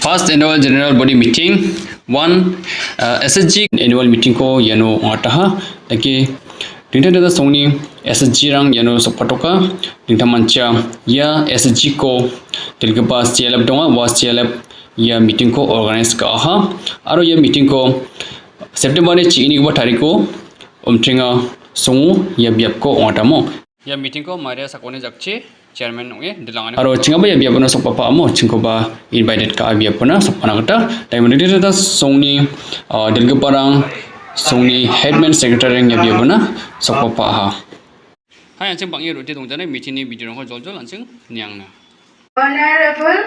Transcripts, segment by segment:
First annual general body meeting one SSG annual meeting ko yano ngataha lagi tingta data songni SSG rang yano sopatoka tingta mancha ya SSG ko tilgapa CLF donga was CLF ya meeting ko organize ka aha aro ya meeting ko September ni chini ko tariko umtringa songu ya biap ko ngatamo ya meeting ko Maria Sakone jakche chairman nge dilangan aro chinga ba ya biap na sokpapa amo chingko ba invited ka biap na sokpana kata diamond data songni dilgaparang songni headman secretary ya biap na sokpapa ha hai anching bangi rote dongjane meeting ni video ko joljol anching niangna Honorable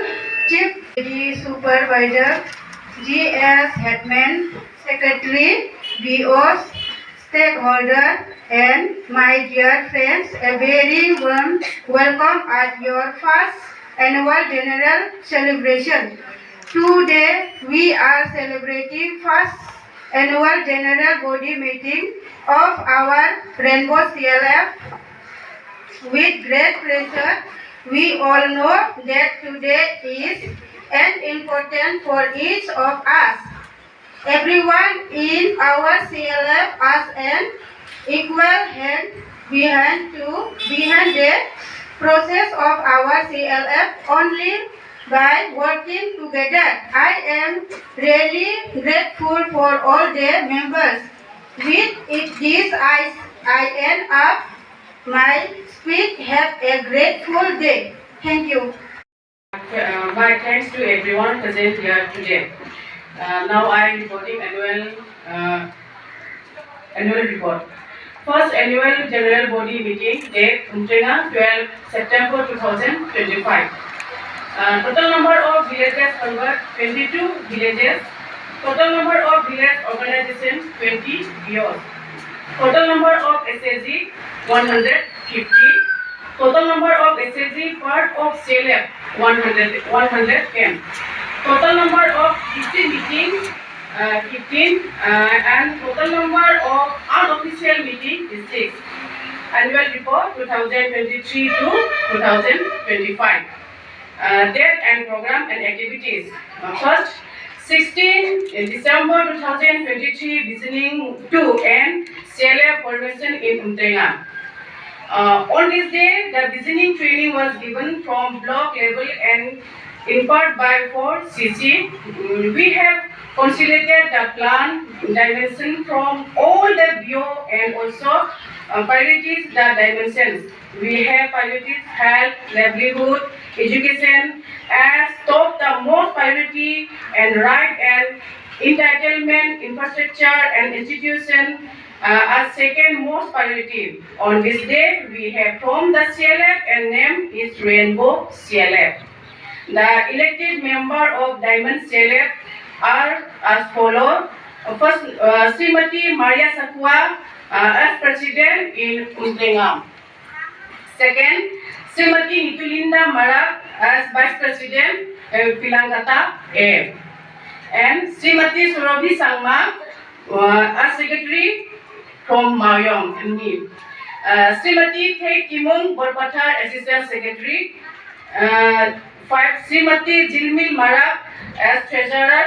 Chief Supervisor GS Headman Secretary BOs stakeholder and my dear friends, a very warm welcome at your first annual general celebration. Today we are celebrating first annual general body meeting of our Rainbow CLF with great pleasure. We all know that today is an important for each of us. Everyone in our CLF has an equal hand behind the process of our CLF only by working together. I am really grateful for all the members. With this, I end up my speech. Have a grateful day. Thank you. My thanks to everyone present here today. Now I am reporting annual report. First annual general body meeting date Umtringa 12 September 2025. Total number of villages convert 22 villages. Total number of village organization 20 BOs. Total number of SSG 150. Total number of SSG part of CLF 110. Total number of DC meeting 15 and total number of unofficial meeting is 6. Annual report 2023 to 2025. Date and program and activities. First, 16 December 2023 listening to and CLF formation in Umtringa. On this day, the listening training was given from block level and in part by 4CC. We have consolidated the plan dimension from all the BO and also priorities the dimensions. We have priorities health, livelihood, education as top the most priority and right and entitlement, infrastructure and institution as second most priority. On this day, we have formed the CLF and name is Rainbow CLF. The elected member of Diamond CLF are as follows. First, Srimati Maria Sakwa as president in Umtringa. Second, Srimati Nitulinda Marak as vice president in Pilangata A. And Srimati Surabhi Sangma as secretary from Mayong and me. Srimati Thai Kimung Borpathar assistant secretary. 5. Srimati Jilmil Marak as treasurer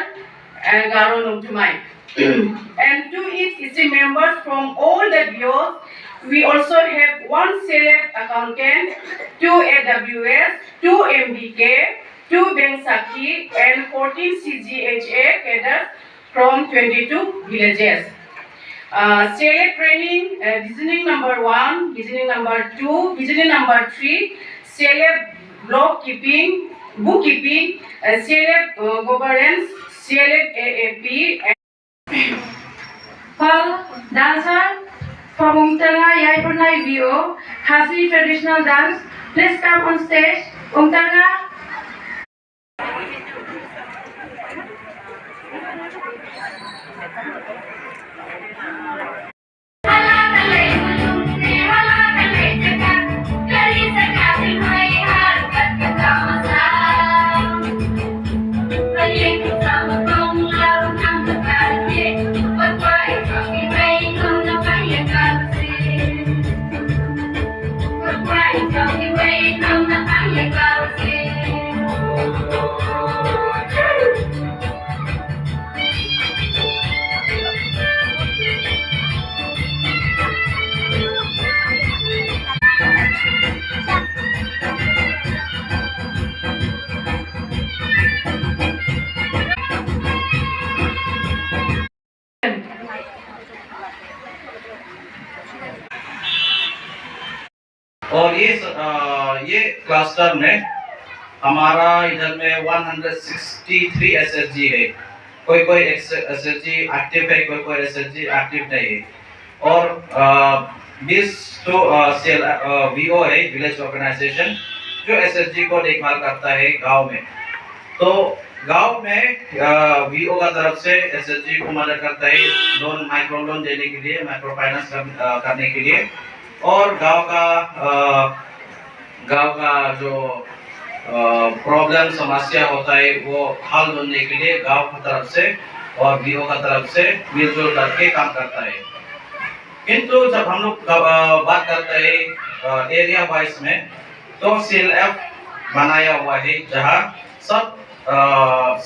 and Garo Numtumai. And 2 EC members from all the BOs. We also have 1 CLF accountant, 2 AWS, 2 MBK, 2 Bengsaki and 14 CGHA cadres from 22 villages. CLF training, listening number 1, listening number 2, listening number 3, CLF block keeping, bookkeeping, CLF governance, CLF AAP. Paul dancer from Umtringa Yaipurnai BO, Khasi traditional dance. Please come on stage. Umtringa. Cluster में हमारा इधर में 163 SHG है। कोई कोई SHG active है, कोई कोई एसएचजी एक्टिव नहीं है। और 20 तो वीओ है, विलेज ऑर्गेनाइजेशन, जो एसएचजी को देखभाल करता है गांव में। तो गांव में वीओ का तरफ से एसएचजी को मदद करता है लोन, माइक्रो लोन देने के लिए, माइक्रो फाइनेंस करने के लिए। और गांव का जो प्रॉब्लम समस्या होता है वो हल ढूंढने के लिए गांव की तरफ से और वीओ का तरफ से मिलजुल करके काम करता है। किंतु जब हम लोग बात करते हैं एरिया वाइज में, तो सीएलएफ बनाया हुआ है जहां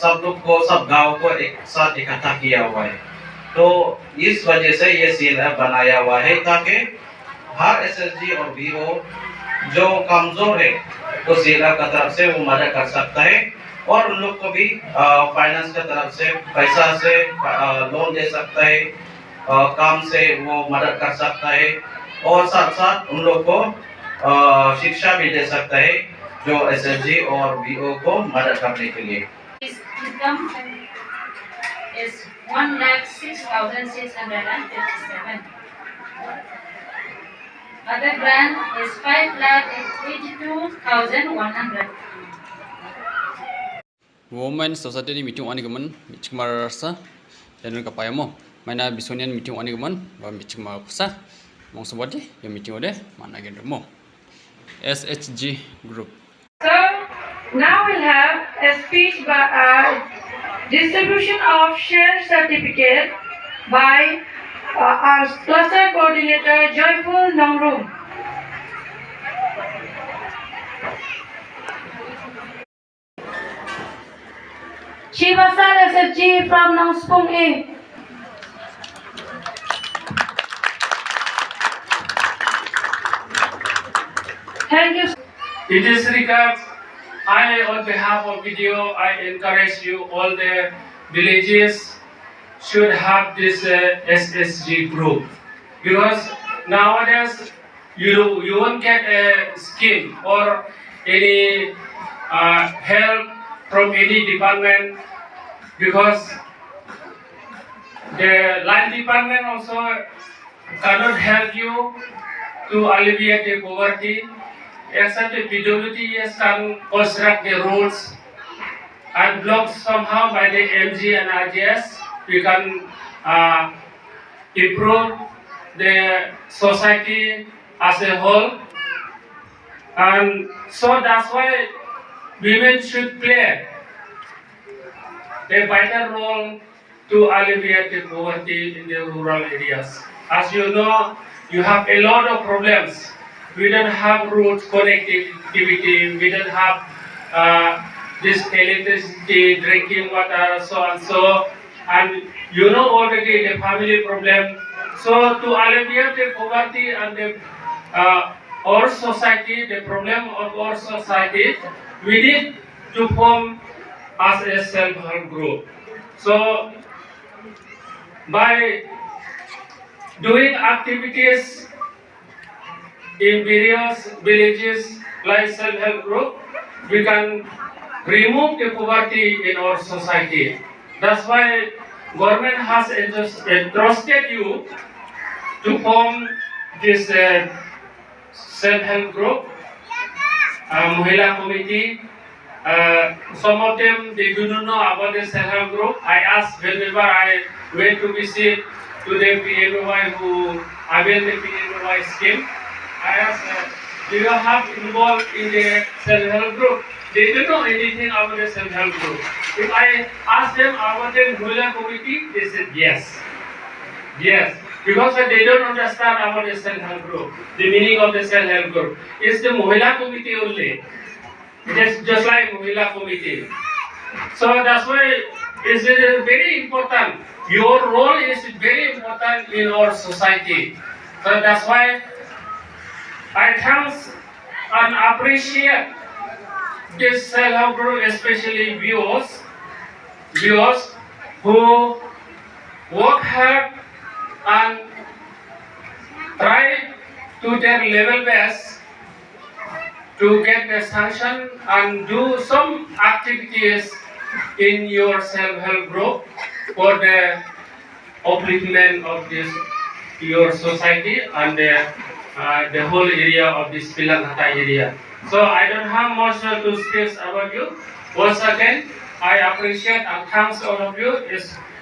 सब लोग को, सब गांव को एक साथ इकट्ठा किया हुआ है। तो इस वजह से ये सीएलएफ बनाया हुआ है ताकि हर एसएचजी और वीओ जो कमजोर है तो सीएलएफ का तरफ से वो मदद कर सकता है, और उन लोग को भी फाइनेंस का तरफ से पैसा से लोन दे सकता है, काम से वो मदद कर सकता है, और साथ साथ उन लोग को शिक्षा भी दे सकता है जो एसएचजी और वीओ को मदद करने के लिए। Income is 1,06,657. Other grant is 5,82,100. Women Society meeting one gaman meeting marasa dan kapayamo mana bisonian meeting one gaman ba meeting marasa mong sabadi ya meeting ode mana gendemo SHG group. So now we'll have a speech by distribution of share certificate by our cluster coordinator Joyful Nongrum. Shivasal SFG from Nongspong A. Thank you. In this regard, on behalf of video, I encourage you all the villages should have this SSG group, because nowadays you won't get a scheme or any help from any department, because the line department also cannot help you to alleviate the poverty, except the PWDs can construct the roads and blocked somehow by the MG and RGS. We can improve the society as a whole, and so that's why women should play a vital role to alleviate the poverty in the rural areas. As you know, you have a lot of problems. We don't have road connectivity, we don't have this electricity, drinking water, so and so, and you know already the family problem. So to alleviate the poverty and the our society, the problem of our society, we need to form as a self-help group. So by doing activities in various villages like self-help group, we can remove the poverty in our society. That's why government has entrusted you to form this self-help group, Mahila committee. Some of them, they do not know about the self-help group. I asked whenever I went to visit to the PMY who avail the PMY scheme, I asked, do you have involved in the self-help group? They don't know anything about the self-help group. If I asked them about the Mahila committee, they said yes. Yes, because they don't understand about the self-help group, the meaning of the self-help group. It's the Mahila committee only. It is just like Mahila committee. So that's why it's very important. Your role is very important in our society. So that's why I thank and appreciate this self-help group, especially viewers who work hard and try to their level best to get the sanction and do some activities in your self-help group for the upliftment of this your society and the whole area of this Pilanghata area. So I don't have much to speak about you. Once again, I appreciate and thanks all of you,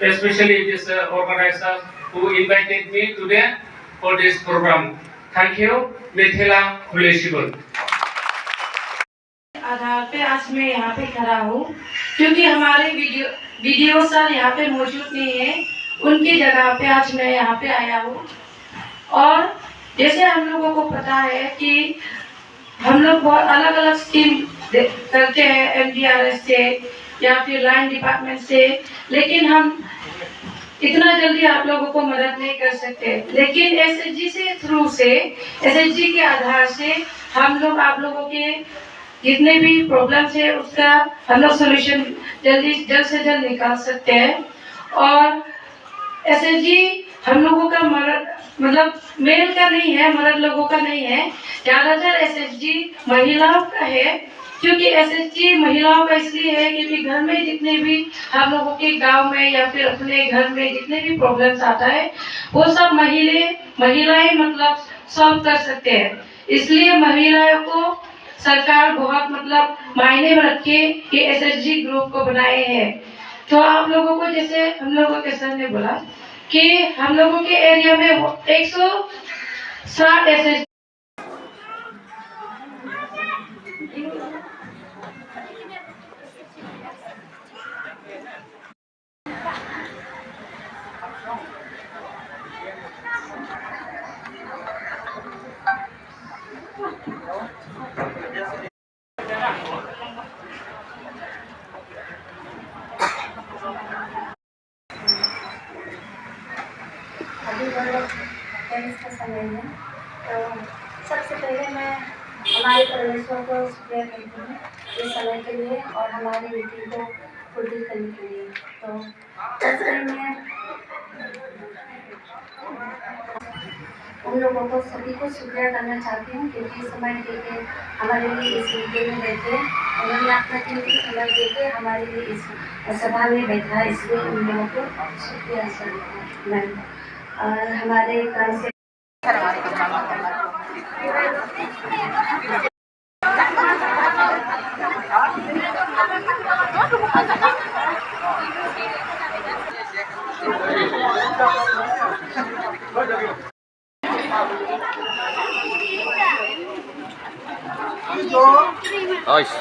especially this organizer who invited me today for this program. Thank you, Mithila Kuleshibul. आधार पे आज मैं यहाँ पे खड़ा हूँ क्योंकि हमारे video sir यहाँ पे मौजूद नहीं है, उनकी जगह पे आज मैं यहाँ पे आया हूँ। और जैसे हम लोगों को पता है कि हम लोग बहुत अलग अलग स्कीम करते हैं MDRS से या फिर लाइन डिपार्टमेंट से, लेकिन हम इतना जल्दी आप लोगों को मदद नहीं कर सकते। लेकिन SHG से थ्रू से SHG के आधार से हम लोग आप लोगों के जितने भी प्रॉब्लम्स है उसका हम लोग सोल्यूशन जल्द से जल्द निकाल सकते हैं। और SHG हम लोगों का मतलब मेल का नहीं है, मर्द लोगों का नहीं है, ज़्यादातर SHG महिलाओं का है। क्योंकि SHG महिलाओं का इसलिए है क्योंकि घर में जितने भी हम लोगों के गांव में या फिर अपने घर में जितने भी प्रॉब्लम्स आता है वो सब महिलाएं मतलब सॉल्व कर सकते हैं। इसलिए महिलाओं को सरकार बहुत मतलब मायने में रखे कि SHG ग्रुप को बनाए हैं। तो आप लोगों को जैसे हम लोगों के सर ने बोला कि हम लोगों के एरिया में 160 SHG अभी टेनिस का समय है, तो सबसे पहले मैं हमारे परमेश्वर को शुक्रिया करती हूँ इस समय के लिए और हमारी मीटिंग को फुलफिल करने के लिए। तो सबसे मैं उन लोगों को सभी को शुक्रिया करना चाहती हूँ क्योंकि समय देके हमारे लिए इस मीटिंग में बैठे, उन्होंने अपना कीमती समय देके हमारे लिए इस सभा में बैठा, इसलिए उन लोगों को शुक्रिया सर मैम। और हमारे काम से Ois,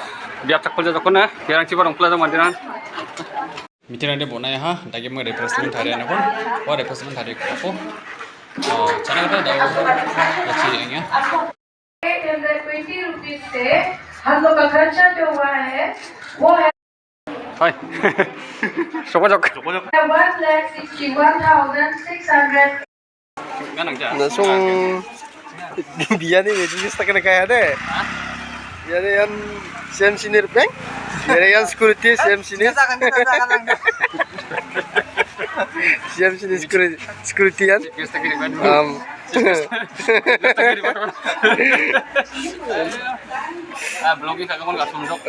biar tak kerja takun ya, biar cibar orang pelajar mandiran. Meeting ada bonai ha, dagi mau replacement hari ana pun, wah replacement hari aku. Chana kata dah, अच्छी रहेंगे। 820 रुपीज से हम लोग का खर्चा जो हुआ है वो है Hai, sokojok. 1,61,600। Ganang ja. Langsung dia nih jenis tak kena kaya deh. Dia nih yang same senior bank, dia yang security same senior. Same senior security kan. Belum kita kamu nggak sunduk.